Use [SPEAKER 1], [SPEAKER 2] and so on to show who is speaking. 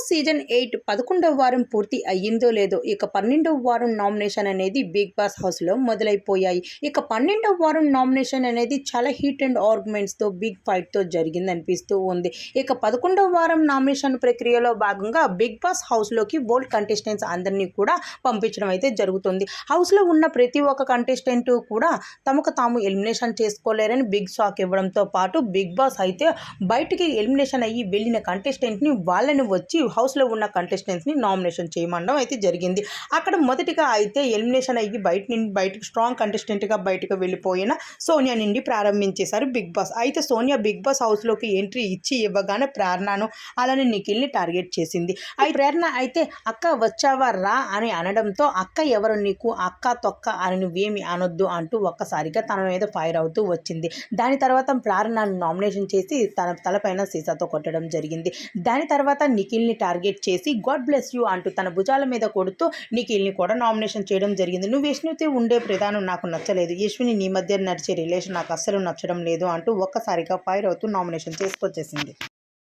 [SPEAKER 1] Season 8 11వ వారం పూర్తి అయ్యిందో లేదో ఇక 12వ వారం నామినేషన్ అనేది బిగ్ బాస్ హౌస్లో మొదలైపోయాయి. ఇక 12వ వారం నామినేషన్ అనేది చాలా హీట్ అండ్ ఆర్గ్యుమెంట్స్తో బిగ్ ఫైట్తో జరిగింది అనిపిస్తూ ఉంది. ఇక 11వ వారం నామినేషన్ ప్రక్రియలో భాగంగా బిగ్ బాస్ హౌస్లోకి బోల్డ్ కంటెస్టెంట్స్ అందరినీ కూడా పంపించడం అయితే జరుగుతుంది. హౌస్లో ఉన్న ప్రతి ఒక్క కంటెస్టెంట్ కూడా తమకు తాము ఎలిమినేషన్ చేసుకోలేరని బిగ్ షాక్ ఇవ్వడంతో పాటు బిగ్ బాస్ అయితే బయటికి ఎలిమినేషన్ అయ్యి వెళ్ళిన కంటెస్టెంట్ని వాళ్ళని వచ్చి హౌస్లో ఉన్న కంటెస్టెంట్స్ని నామినేషన్ చేయమనడం అయితే జరిగింది. అక్కడ మొదటిగా అయితే ఎలిమినేషన్ అయ్యి బయటకు స్ట్రాంగ్ కంటెస్టెంట్గా బయటకు వెళ్ళిపోయిన సోనియా నుండి ప్రారంభించేశారు బిగ్ బాస్. అయితే సోనియా బిగ్ బాస్ హౌస్లోకి ఎంట్రీ ఇచ్చి ఇవ్వగానే ప్రేరణను అలానే నిఖిల్ని టార్గెట్ చేసింది. అయితే ప్రేరణ అయితే అక్క వచ్చావా రా అని అనడంతో అక్క ఎవరు నీకు, అక్క తొక్క అని నువ్వేమి అనొద్దు అంటూ ఒక్కసారిగా తన మీద ఫైర్ అవుతూ వచ్చింది. దాని తర్వాత ప్రేరణను నామినేషన్ చేసి తన తలపైన సీసాతో కొట్టడం జరిగింది. దాని తర్వాత నిఖిల్ని టార్గెట్ చేసి గాడ్ బ్లెస్ యూ అంటూ తన భుజాల మీద కొడుతూ నిఖిల్ని కూడా నామినేషన్ చేయడం జరిగింది. నువ్వు యశ్వినితో ఉండే విధానం నాకు నచ్చలేదు, యశ్విని నీ మధ్య నడిచే రిలేషన్ నాకు అస్సలు నచ్చడం లేదు అంటూ ఒక్కసారిగా ఫైర్ అవుతూ నామినేషన్ చేసుకొచ్చేసింది.